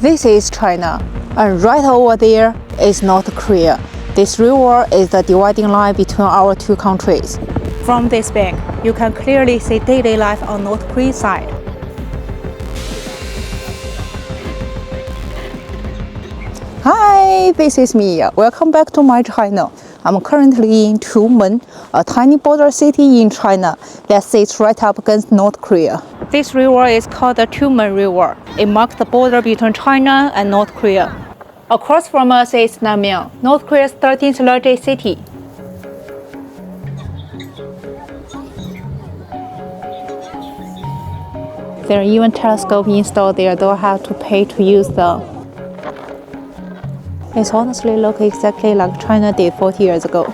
This is China, and right over there is North Korea. This river is the dividing line between our two countries. From this bank, you can clearly see daily life on North Korean side. Hi, this is Mia. Welcome back to my channel. I'm currently in Tumen, a tiny border city in China that sits right up against North Korea. This river is called the Tumen River. It marks the border between China and North Korea. Across from us is Namyang, North Korea's 13th largest city. There are even telescopes installed there, don't have to pay to use them. It honestly looks exactly like China did 40 years ago.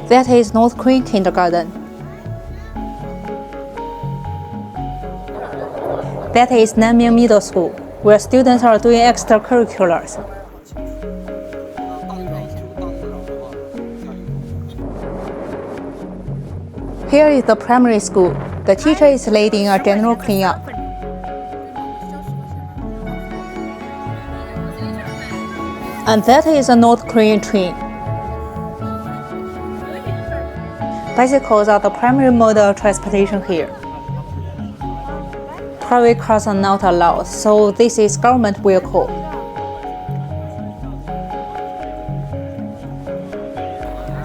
That is North Korean kindergarten. That is Namyang Middle School, where students are doing extracurriculars. Here is the primary school. The teacher is leading a general cleanup. And that is a North Korean train. Bicycles are the primary mode of transportation here. Private cars are not allowed, so this is government vehicle.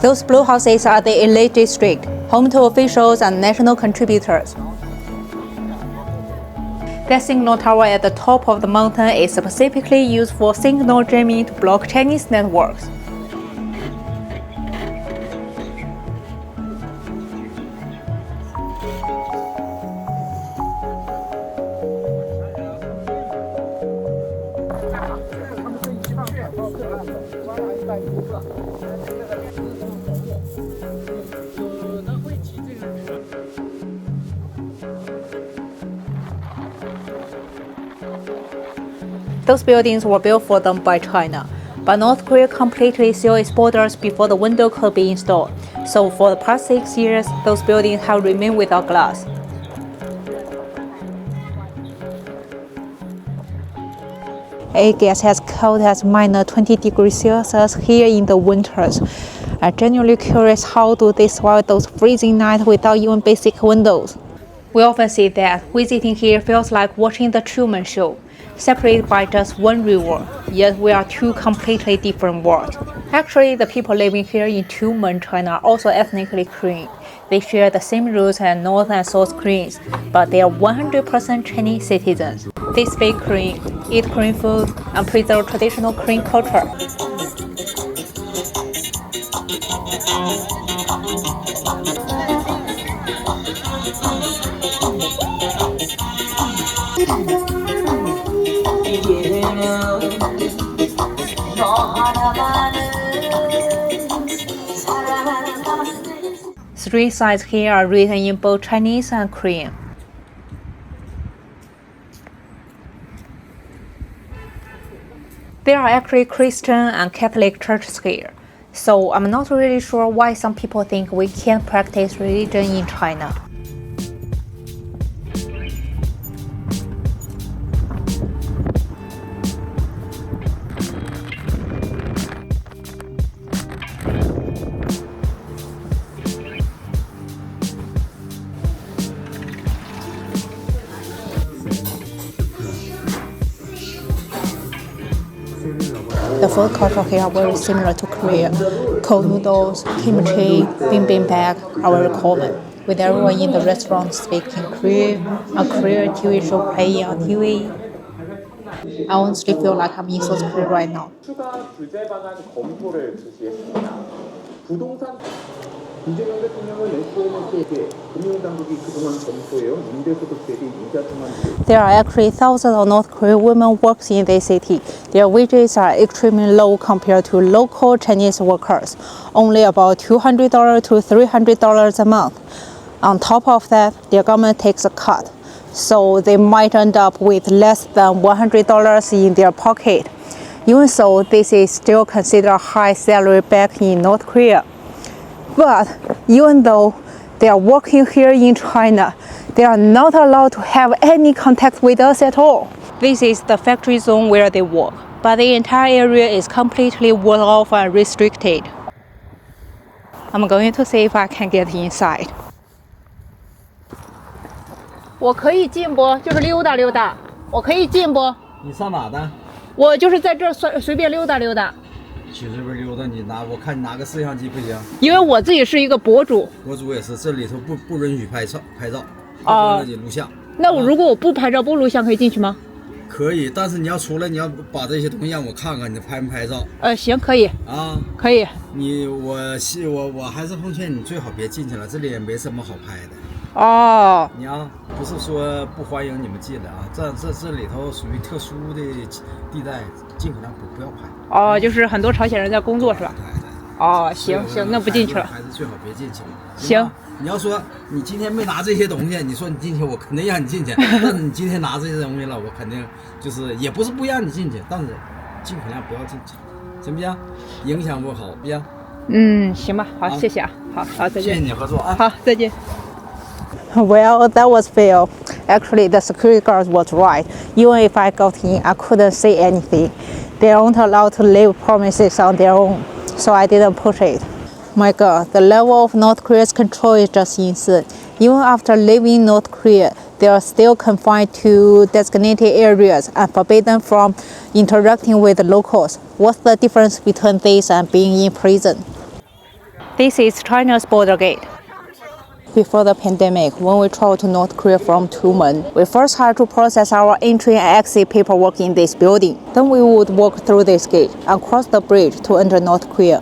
Those blue houses are the elite district, home to officials and national contributors. That signal tower at the top of the mountain is specifically used for signal jamming to block Chinese networks. Those buildings were built for them by China, but North Korea completely sealed its borders before the window could be installed. So for the past 6 years, those buildings have remained without glass. It gets as cold as -20 degrees Celsius here in the winters. I'm genuinely curious, how do they survive those freezing nights without even basic windows? We often say that visiting here feels like watching the Tumen show, separated by just one river, yet we are two completely different worlds. Actually, the people living here in Tumen, China are also ethnically Korean. They share the same roots as North and South Koreans, but they are 100% Chinese citizens. They speak Korean, eat Korean food, and preserve traditional Korean culture. Street signs here are written in both Chinese and Korean. There are actually Christian and Catholic churches here, so I'm not really sure why some people think we can't practice religion in China. The food culture here are very similar to Korea. Cold noodles, kimchi, bibimbap are very common, with everyone in the restaurant speaking Korean, a Korean TV show playing on TV. I honestly feel like I'm in South Korea right now. There are actually thousands of North Korean women working in this city. Their wages are extremely low compared to local Chinese workers, only about $200 to $300 a month. On top of that, their government takes a cut, so they might end up with less than $100 in their pocket. Even so, this is still considered a high salary back in North Korea. But even though They are working here in China. They are not allowed to have any contact with us at all. This is the factory zone where they work, but the entire area is completely walled off and restricted. I'm going to see if I can get inside. 我可以进不？就是溜达溜达，我可以进不？你上哪的？我就是在这随便溜达溜达。去这边溜达，我看你拿个摄像机不行？因为我自己是一个博主。博主也是，这里头不允许拍照，不允许录像。那如果我不拍照不录像，可以进去吗？可以，但是你要出来，你要把这些东西让我看看，你拍没拍照？行，可以。啊，可以。我还是奉劝你最好别进去了，这里也没什么好拍的。哦，你不是说不欢迎你们进来啊，这里头属于特殊的地带，尽可能不要拍。哦，就是很多朝鲜人在工作是吧？对。哦，行，那不进去了。还是最好别进去。行。你要说你今天没拿这些东西，你说你进去，我肯定让你进去。但是你今天拿这些东西了，我肯定就是也不是不让你进去，但是尽可能不要进去，行不行？影响不好，不行。行吧，好，谢谢啊，好，再见。谢谢你合作啊。好，再见。Well, that was fail. Actually, the security guard was right. Even if I got in, I couldn't say anything. They aren't allowed to leave promises on their own, so I didn't push it. My God, the level of North Korea's control is just insane. Even after leaving North Korea, they are still confined to designated areas and forbidden from interacting with locals. What's the difference between this and being in prison? This is China's border gate. Before the pandemic, when we traveled to North Korea from Tumen, we first had to process our entry and exit paperwork in this building. Then we would walk through this gate and cross the bridge to enter North Korea.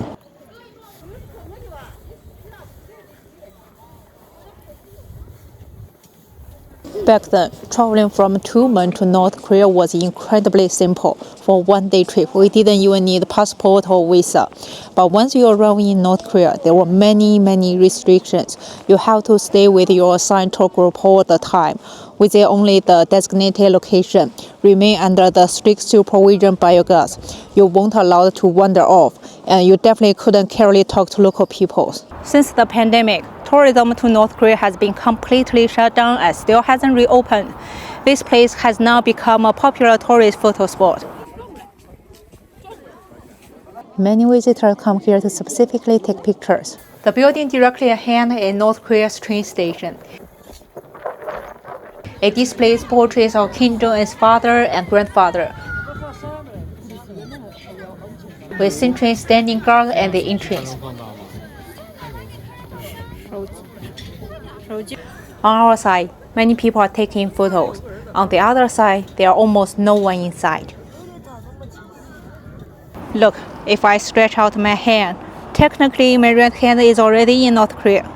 Back then, traveling from Tumen to North Korea was incredibly simple. For one-day trip, we didn't even need passport or visa. But once you arrive in North Korea, there were many restrictions. You have to stay with your assigned tour group all the time, visit only the designated location, remain under the strict supervision by your guards. You weren't allowed to wander off, and you definitely couldn't casually talk to local people. Since the pandemic, tourism to North Korea has been completely shut down and still hasn't reopened. This place has now become a popular tourist photo spot. Many visitors come here to specifically take pictures. The building directly ahead is North Korea's train station. It displays portraits of Kim Jong-un's father and grandfather, with sentries standing guard at the entrance. On our side, many people are taking photos. On the other side, there are almost no one inside. Look, if I stretch out my hand, technically my right hand is already in North Korea.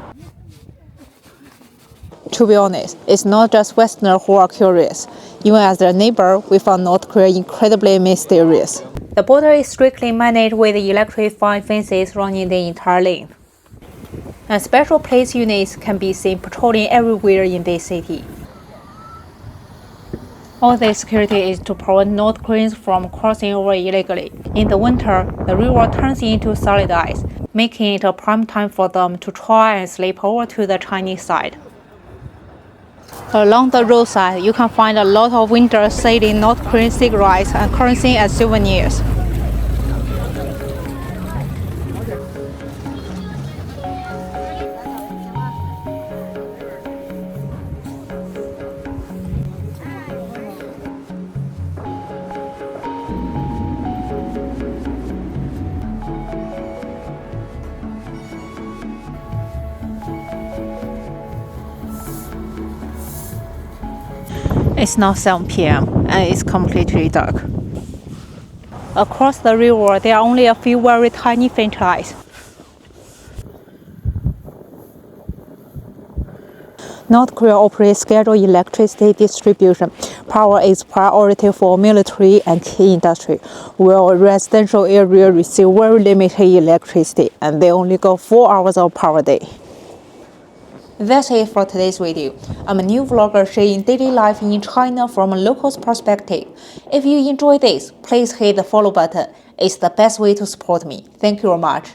To be honest, it's not just Westerners who are curious. Even as their neighbor, we found North Korea incredibly mysterious. The border is strictly managed with electrified fences running the entire length. And special police units can be seen patrolling everywhere in this city. All this security is to prevent North Koreans from crossing over illegally. In the winter, the river turns into solid ice, making it a prime time for them to try and slip over to the Chinese side. Along the roadside, you can find a lot of winter-selling North Korean cigarettes and currency as souvenirs. It's now 7 p.m. and it's completely dark. Across the river, there are only a few very tiny faint lights. North Korea operates scheduled electricity distribution. Power is priority for military and key industry, while residential areas receive very limited electricity and they only got 4 hours of power a day. That's it for today's video. I'm a new vlogger sharing daily life in China from a local's perspective. If you enjoy this, please hit the follow button. It's the best way to support me. Thank you very much.